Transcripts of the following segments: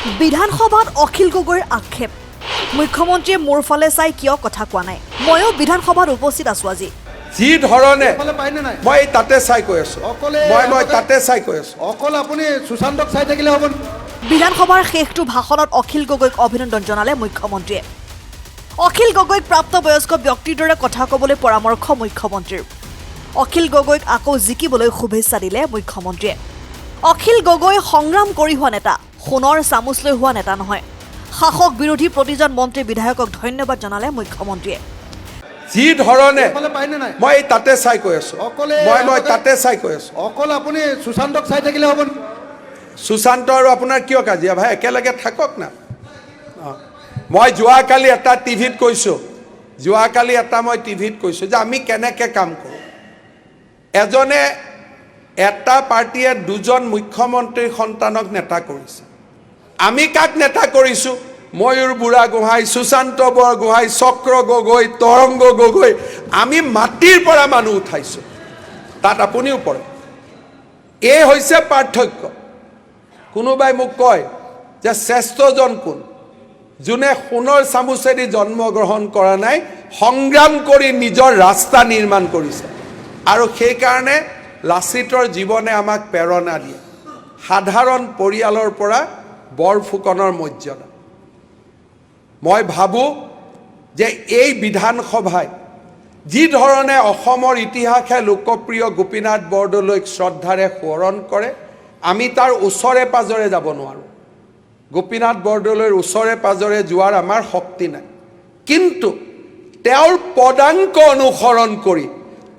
বিধানসভাত অখিল গগৈৰ আক্ষেপ মুখ্যমন্ত্ৰীয়ে মোৰ ফালে চাই কিয় কথা কোৱা নাই ময়ো বিধানসভাত উপস্থিত আছো আজি যি ধৰণে মই তাতে চাই কৈ আছো মই তাতে চাই কৈ আছো অকল আপুনি সুশান্তক চাই থাকিলে হ'ব বিধানসভাৰ শেষটো ভাষণত অখিল গগৈক অভিনন্দন জনালে মুখ্যমন্ত্ৰীয়ে অখিল গগৈক প্ৰাপ্তবয়স্ক ব্যক্তিৰ দৰে কথা ক'বলৈ পৰামৰ্শ মুখ্যমন্ত্ৰীৰ অখিল গগৈক আকৌ জিকিবলৈ শুভেচ্ছা দিলে মুখ্যমন্ত্ৰীয়ে অখিল গগৈ সংগ্ৰাম কৰি হোৱা নেতা সোণৰ চামুচ লৈ হোৱা নেতা নহয় শাসক বিৰোধী প্ৰতিজন মন্ত্ৰী বিধায়কক ধন্যবাদ জনালে মুখ্যমন্ত্ৰীয়ে যি ধৰণে মই তাতে চাই কৈ আছো মই তাতে চাই কৈ আছো অকল আপুনি সুশান্তক চাই থাকিলে হ'ব সুশান্ত আৰু আপোনাৰ কিয় কাজিয়া ভাই একেলগে থাকক না মই যোৱাকালি এটা টিভিত কৈছো মই টিভিত কৈছো যে আমি কেনেকৈ কাম কৰোঁ এজনে এটা পাৰ্টিয়ে দুজন মুখ্যমন্ত্ৰীৰ সন্তানক নেতা কৰিছে আমি কাক নেতা কৰিছোঁ ময়ূৰ বুঢ়াগোহাঁই সুশান্ত বৰগোহাঁই চক্ৰ গগৈ তৰংগ গগৈ আমি মাটিৰ পৰা মানুহ উঠাইছোঁ তাত আপুনিও পৰে এই হৈছে পাৰ্থক্য কোনোবাই মোক কয় যে শ্ৰেষ্ঠজন কোন যোনে সোণৰ চামুচেদি জন্মগ্ৰহণ কৰা নাই সংগ্ৰাম কৰি নিজৰ ৰাস্তা নিৰ্মাণ কৰিছে আৰু সেইকাৰণে লাচিতৰ জীৱনে আমাক প্ৰেৰণা দিয়ে সাধাৰণ পৰিয়ালৰ পৰা বৰফুকনৰ মৰ্যাদা মই ভাবোঁ যে এই বিধানসভাই যি ধৰণে অসমৰ ইতিহাসে লোকপ্ৰিয় গোপীনাথ বৰদলৈক শ্ৰদ্ধাৰে সোঁৱৰণ কৰে আমি তাৰ ওচৰে পাজৰে যাব নোৱাৰোঁ গোপীনাথ বৰদলৈৰ ওচৰে পাজৰে যোৱাৰ আমাৰ শক্তি নাই কিন্তু তেওঁৰ পদাংক অনুসৰণ কৰি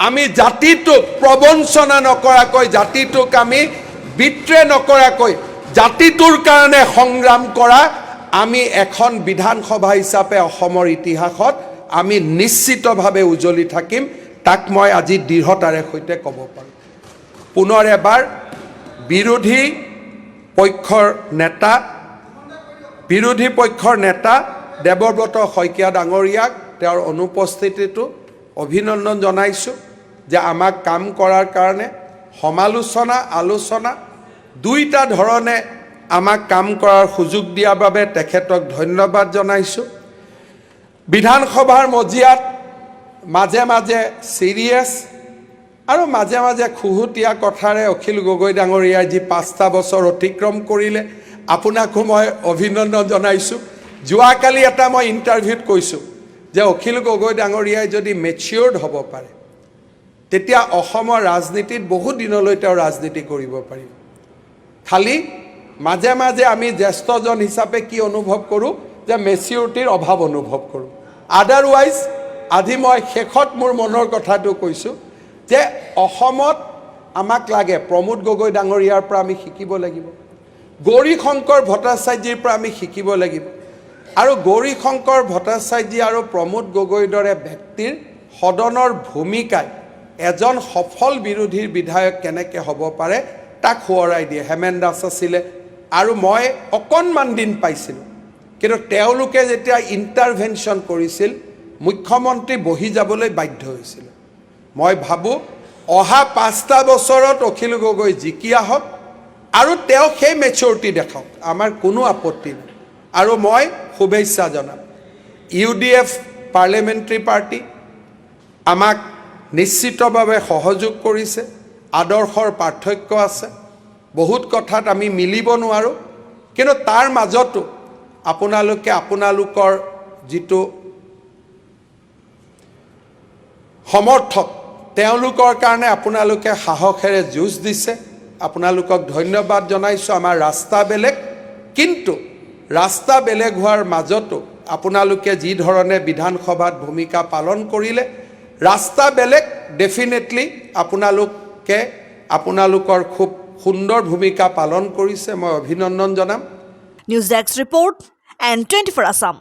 আমি জাতিটোক প্ৰবঞ্চনা নকৰাকৈ জাতিটোক আমি বিত্ৰে নকৰাকৈ জাতিটোৰ কাৰণে সংগ্ৰাম কৰা আমি এখন বিধানসভা হিচাপে অসমৰ ইতিহাসত আমি নিশ্চিতভাৱে উজ্বলি থাকিম তাক মই আজি দৃঢ়তাৰে সৈতে ক'ব পাৰোঁ পুনৰ এবাৰ বিৰোধী পক্ষৰ নেতা দেৱব্ৰত শইকীয়া ডাঙৰীয়াক তেওঁৰ অনুপস্থিতিটো অভিনন্দন জনাইছোঁ যে আমাক কাম কৰাৰ কাৰণে সমালোচনা আলোচনা দুইটা ধৰণে আমাক কাম কৰাৰ সুযোগ দিয়াৰ বাবে তেখেতক ধন্যবাদ জনাইছোঁ বিধানসভাৰ মজিয়াত মাজে মাজে চিৰিয়াছ আৰু মাজে মাজে খুহুতীয়া কথাৰে অখিল গগৈ ডাঙৰীয়াই যি 5টা বছৰ অতিক্ৰম কৰিলে আপোনাকো মই অভিনন্দন জনাইছোঁ যোৱাকালি এটা মই ইণ্টাৰভিউত কৈছোঁ যে অখিল গগৈ ডাঙৰীয়াই যদি মেচিয়ৰ্ড হ'ব পাৰে তেতিয়া অসমৰ ৰাজনীতিত বহু দিনলৈ তেওঁ ৰাজনীতি কৰিব পাৰিব খালি মাজে মাজে আমি জ্যেষ্ঠজন হিচাপে কি অনুভৱ কৰোঁ যে মেচিয়ৰিটিৰ অভাৱ অনুভৱ কৰোঁ আদাৰৱাইজ আজি মই শেষত মোৰ মনৰ কথাটো কৈছোঁ যে অসমত আমাক লাগে প্ৰমোদ গগৈ ডাঙৰীয়াৰ পৰা আমি শিকিব লাগিব গৌৰীশংকৰ ভট্টাচাৰ্যৰ পৰা আমি শিকিব লাগিব আৰু গৌৰীশংকৰ ভট্টাচাৰ্য আৰু প্ৰমোদ গগৈৰ দৰে ব্যক্তিৰ সদনৰ ভূমিকাই এজন সফল বিৰোধীৰ বিধায়ক কেনেকৈ হ'ব পাৰে তাক সোঁৱৰাই দিয়ে হেমেন দাস আছিলে আৰু মই অকণমান দিন পাইছিলোঁ কিন্তু তেওঁলোকে যেতিয়া ইণ্টাৰভেনশ্যন কৰিছিল মুখ্যমন্ত্ৰী বহি যাবলৈ বাধ্য হৈছিল মই ভাবোঁ অহা 5টা বছৰত অখিল গগৈ জিকি আহক আৰু তেওঁ সেই মেচিয়ৰিটি দেখাওক আমাৰ কোনো আপত্তি নাই আৰু মই শুভেচ্ছা জনাম UDF পাৰ্লিমেণ্টাৰী পাৰ্টি আমাক নিশ্চিতভাৱে সহযোগ কৰিছে আদৰ্শৰ পাৰ্থক্য আছে বহুত কথাত আমি মিলিব নোৱাৰোঁ কিন্তু তাৰ মাজতো আপোনালোকৰ যিটো সমৰ্থক তেওঁলোকৰ কাৰণে আপোনালোকে সাহসেৰে যুঁজ দিছে আপোনালোকক ধন্যবাদ জনাইছোঁ আমাৰ ৰাস্তা বেলেগ কিন্তু ৰাস্তা বেলেগ হোৱাৰ মাজতো আপোনালোকে যি ধৰণে বিধানসভাত ভূমিকা পালন কৰিলে ৰাস্তা বেলেগ ডেফিনেটলি আপোনালোকৰ খুব সুন্দৰ ভূমিকা পালন কৰিছে মই অভিনন্দন জনাম news desk report N24 Assam